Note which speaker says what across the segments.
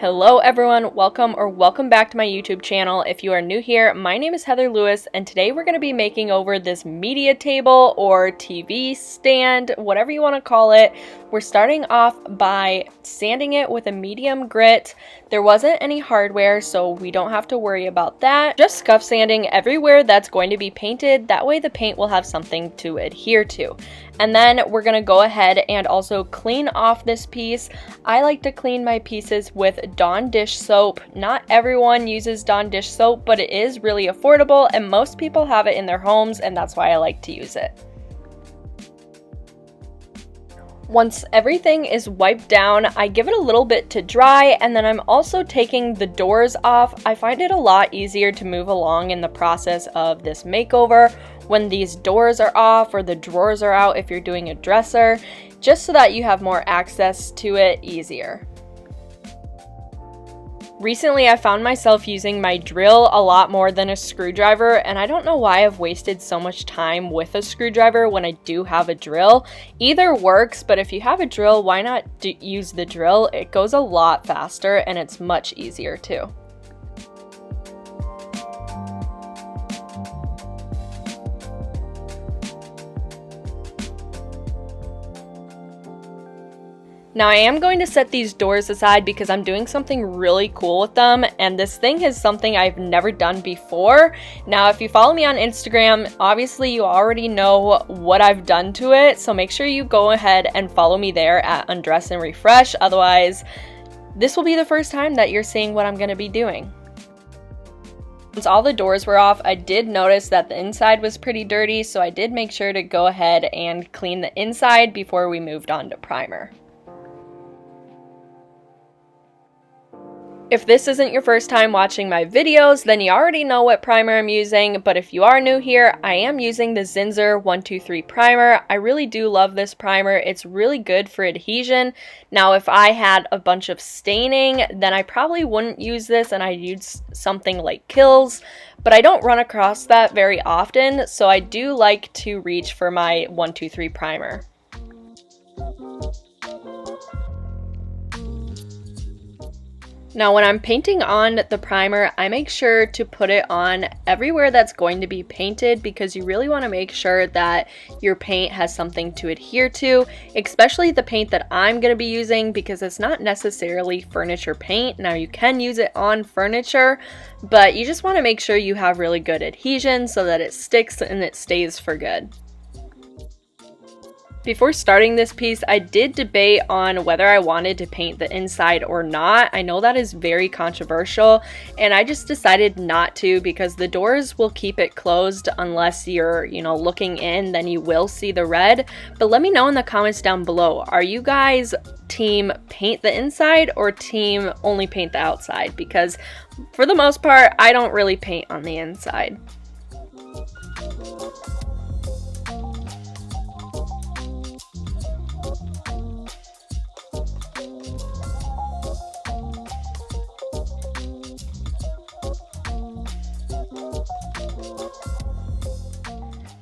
Speaker 1: Hello everyone, welcome back to my YouTube channel. If you are new here, my name is Heather Lewis, and today we're going to be making over this media table or TV stand, whatever you want to call it. We're starting off by sanding it with a medium grit. There wasn't any hardware, so we don't have to worry about that. Just scuff sanding everywhere that's going to be painted. That way the paint will have something to adhere to. And then we're going to go ahead and also clean off this piece. I like to clean my pieces with Dawn dish soap. Not everyone uses Dawn dish soap, but it is really affordable and most people have it in their homes, and that's why I like to use it. Once everything is wiped down, I give it a little bit to dry, and then I'm also taking the doors off. I find it a lot easier to move along in the process of this makeover when these doors are off or the drawers are out if you're doing a dresser, just so that you have more access to it easier. Recently, I found myself using my drill a lot more than a screwdriver, and I don't know why I've wasted so much time with a screwdriver when I do have a drill. Either works, but if you have a drill, why not use the drill? It goes a lot faster and it's much easier too. Now I am going to set these doors aside because I'm doing something really cool with them, and this thing is something I've never done before. Now if you follow me on Instagram, obviously you already know what I've done to it, so make sure you go ahead and follow me there at Undress and Refresh. Otherwise, this will be the first time that you're seeing what I'm going to be doing. Once all the doors were off, I did notice that the inside was pretty dirty, so I did make sure to go ahead and clean the inside before we moved on to primer. If this isn't your first time watching my videos, then you already know what primer I'm using, but if you are new here, I am using the Zinsser 123 primer. I really do love this primer. It's really good for adhesion. Now, if I had a bunch of staining, then I probably wouldn't use this and I'd use something like Kills, but I don't run across that very often, so I do like to reach for my 123 primer. Now when I'm painting on the primer, I make sure to put it on everywhere that's going to be painted because you really want to make sure that your paint has something to adhere to, especially the paint that I'm going to be using because it's not necessarily furniture paint. Now you can use it on furniture, but you just want to make sure you have really good adhesion so that it sticks and it stays for good. Before starting this piece, I did debate on whether I wanted to paint the inside or not. I know that is very controversial, and I just decided not to because the doors will keep it closed unless you're, looking in, then you will see the red. But let me know in the comments down below, are you guys team paint the inside or team only paint the outside? Because for the most part, I don't really paint on the inside.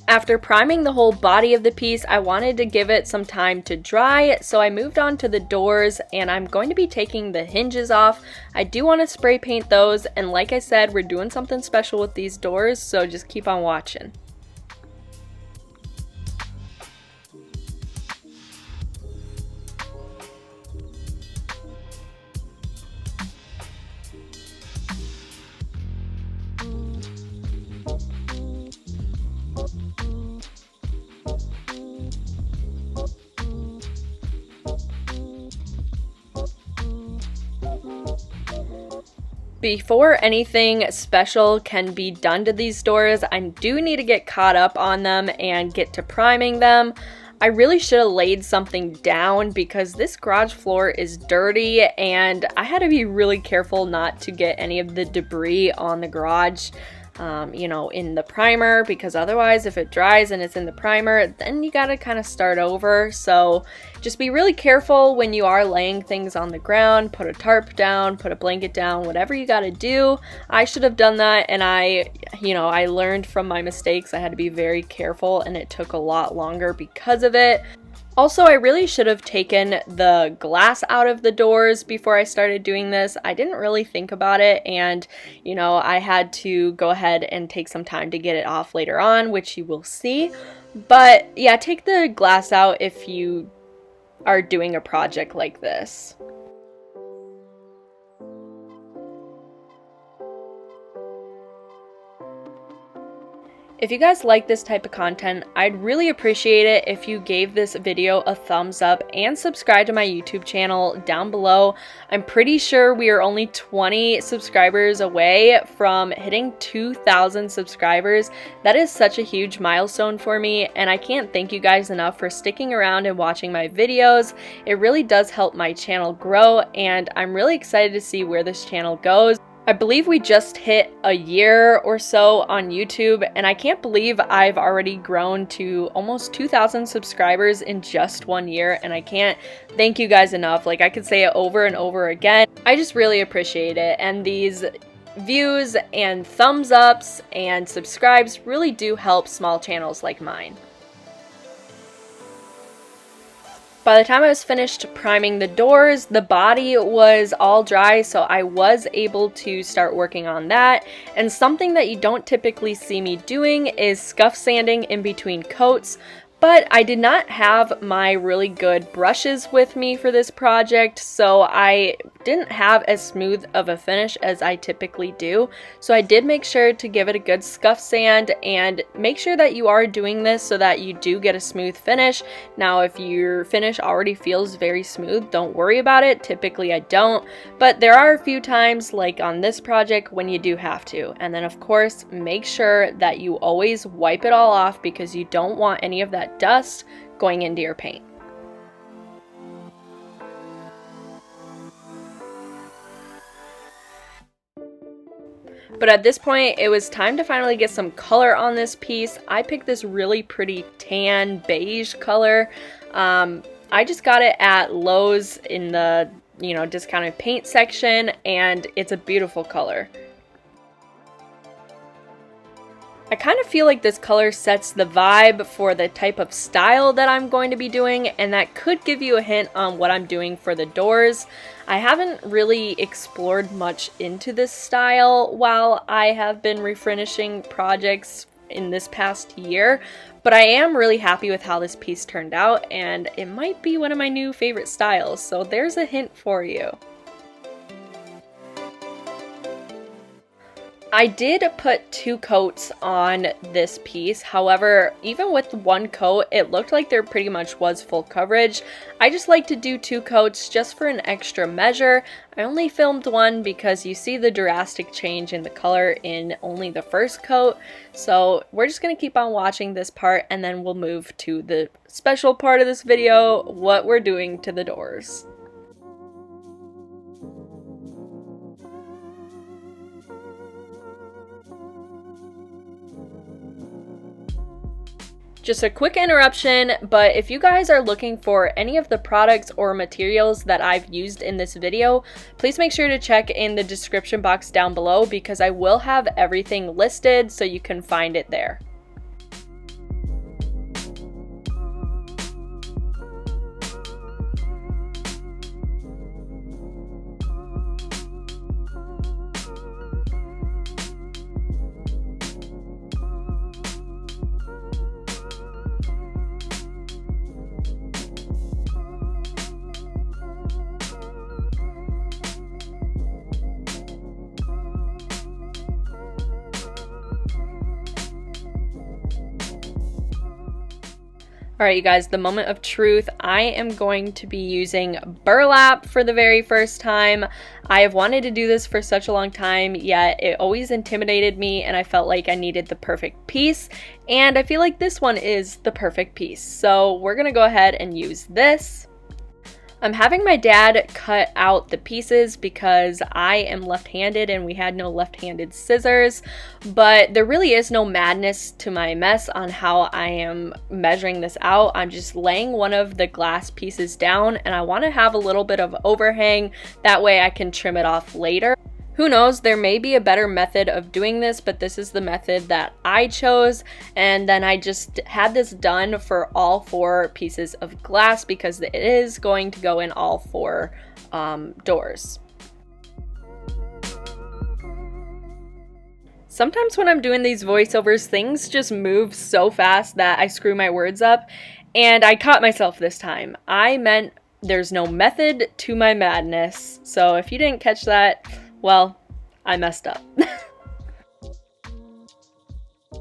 Speaker 1: After priming the whole body of the piece, I wanted to give it some time to dry, so I moved on to the doors, and I'm going to be taking the hinges off. I do want to spray paint those, and like I said, we're doing something special with these doors, so just keep on watching. Before anything special can be done to these doors, I do need to get caught up on them and get to priming them. I really should have laid something down because this garage floor is dirty and I had to be really careful not to get any of the debris on the garage. you know, in the primer, because otherwise if it dries and it's in the primer, then you gotta kind of start over. So just be really careful when you are laying things on the ground. Put a tarp down, put a blanket down, whatever you gotta do. I should have done that, and I learned from my mistakes. I had to be very careful, and it took a lot longer because of it. Also, I really should have taken the glass out of the doors before I started doing this. I didn't really think about it, and you know, I had to go ahead and take some time to get it off later on, which you will see. But yeah, take the glass out if you are doing a project like this. If you guys like this type of content, I'd really appreciate it if you gave this video a thumbs up and subscribe to my YouTube channel down below. I'm pretty sure we are only 20 subscribers away from hitting 2,000 subscribers. That is such a huge milestone for me, and I can't thank you guys enough for sticking around and watching my videos. It really does help my channel grow, and I'm really excited to see where this channel goes. I believe we just hit a year or so on YouTube, and I can't believe I've already grown to almost 2,000 subscribers in just 1 year, and I can't thank you guys enough. Like, I could say it over and over again. I just really appreciate it, and these views and thumbs ups and subscribes really do help small channels like mine. By the time I was finished priming the doors, the body was all dry, so I was able to start working on that. And something that you don't typically see me doing is scuff sanding in between coats. But I did not have my really good brushes with me for this project, so I didn't have as smooth of a finish as I typically do. So I did make sure to give it a good scuff sand, and make sure that you are doing this so that you do get a smooth finish. Now, if your finish already feels very smooth, don't worry about it. Typically I don't, but there are a few times, like on this project, when you do have to. And then of course, make sure that you always wipe it all off, because you don't want any of that dust going into your paint. But at this point, it was time to finally get some color on this piece. I picked this really pretty tan beige color. I just got it at Lowe's in the, discounted paint section, and it's a beautiful color. I kind of feel like this color sets the vibe for the type of style that I'm going to be doing, and that could give you a hint on what I'm doing for the doors. I haven't really explored much into this style while I have been refurnishing projects in this past year, but I am really happy with how this piece turned out, and it might be one of my new favorite styles, so there's a hint for you. I did put 2 coats on this piece. However, even with 1 coat, it looked like there pretty much was full coverage. I just like to do 2 coats just for an extra measure. I only filmed 1 because you see the drastic change in the color in only the first coat. So we're just gonna keep on watching this part, and then we'll move to the special part of this video, what we're doing to the doors. Just a quick interruption, but if you guys are looking for any of the products or materials that I've used in this video, please make sure to check in the description box down below, because I will have everything listed so you can find it there. Alright you guys, the moment of truth. I am going to be using burlap for the very first time. I have wanted to do this for such a long time, yet it always intimidated me, and I felt like I needed the perfect piece, and I feel like this one is the perfect piece. So we're gonna go ahead and use this. I'm having my dad cut out the pieces because I am left-handed and we had no left-handed scissors, but there really is no madness to my mess on how I am measuring this out. I'm just laying one of the glass pieces down, and I want to have a little bit of overhang, that way I can trim it off later. Who knows, there may be a better method of doing this, but this is the method that I chose. And then I just had this done for all 4 pieces of glass because it is going to go in all 4 doors. Sometimes when I'm doing these voiceovers, things just move so fast that I screw my words up, and I caught myself this time. I meant there's no method to my madness, so if you didn't catch that, well, I messed up. Now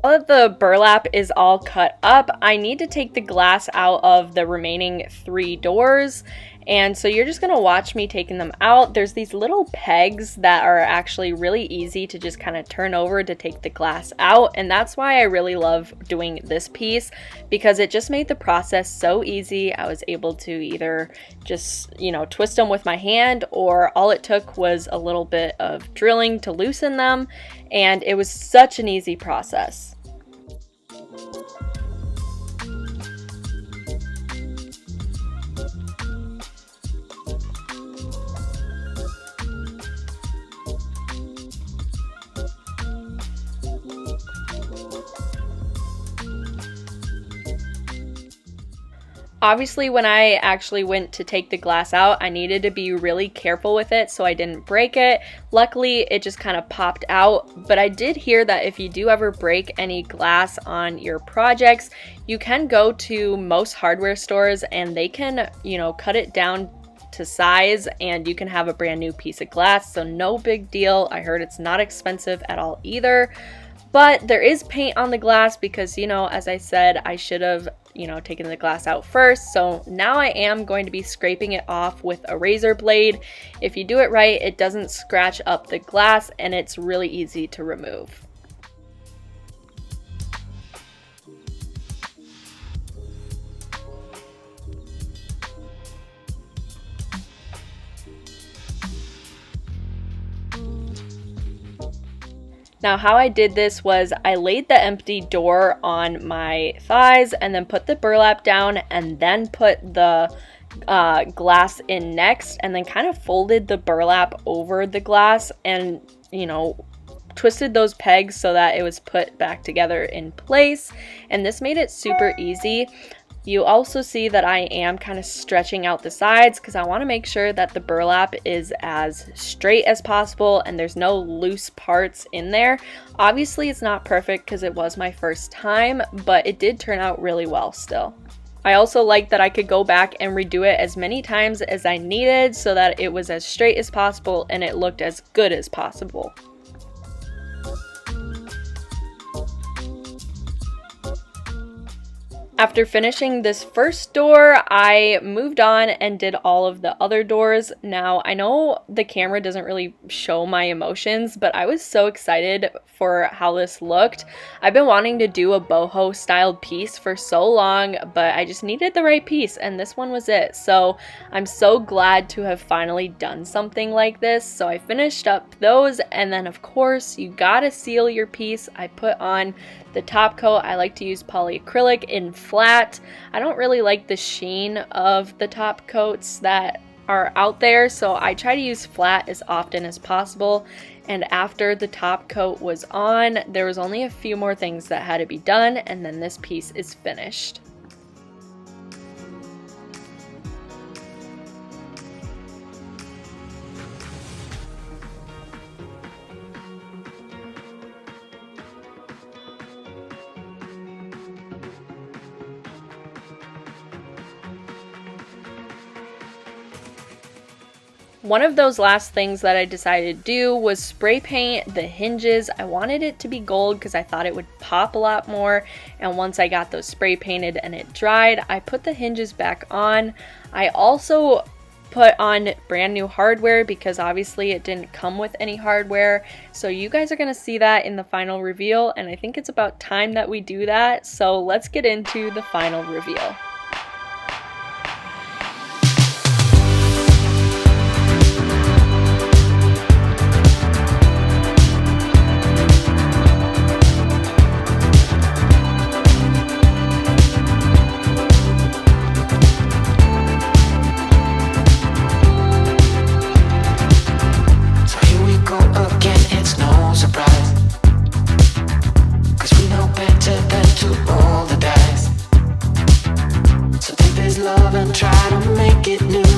Speaker 1: that the burlap is all cut up, I need to take the glass out of the remaining 3 doors. And so you're just gonna watch me taking them out. There's these little pegs that are actually really easy to just kind of turn over to take the glass out. And that's why I really love doing this piece, because it just made the process so easy. I was able to either just, twist them with my hand, or all it took was a little bit of drilling to loosen them. And it was such an easy process. Obviously, when I actually went to take the glass out, I needed to be really careful with it so I didn't break it. Luckily, it just kind of popped out, but I did hear that if you do ever break any glass on your projects, you can go to most hardware stores and they can, cut it down to size and you can have a brand new piece of glass, so no big deal. I heard it's not expensive at all either. But there is paint on the glass because, as I said, I should have, taken the glass out first. So now I am going to be scraping it off with a razor blade. If you do it right, it doesn't scratch up the glass and it's really easy to remove. Now, how I did this was I laid the empty door on my thighs and then put the burlap down and then put the glass in next, and then kind of folded the burlap over the glass and, twisted those pegs so that it was put back together in place. And this made it super easy. You also see that I am kind of stretching out the sides because I want to make sure that the burlap is as straight as possible and there's no loose parts in there. Obviously, it's not perfect because it was my first time, but it did turn out really well still. I also like that I could go back and redo it as many times as I needed so that it was as straight as possible and it looked as good as possible. After finishing this first door, I moved on and did all of the other doors. Now, I know the camera doesn't really show my emotions, but I was so excited for how this looked. I've been wanting to do a boho styled piece for so long, but I just needed the right piece, and this one was it. So I'm so glad to have finally done something like this. So I finished up those, and then of course, you gotta seal your piece. I put on the top coat. I like to use polyacrylic in flat. I don't really like the sheen of the top coats that are out there, so I try to use flat as often as possible. And after the top coat was on, there was only a few more things that had to be done, and then this piece is finished. One of those last things that I decided to do was spray paint the hinges. I wanted it to be gold because I thought it would pop a lot more, and once I got those spray painted and it dried, I put the hinges back on. I also put on brand new hardware because obviously it didn't come with any hardware, so you guys are going to see that in the final reveal, and I think it's about time that we do that, so let's get into the final reveal.
Speaker 2: life is love and try to make it new.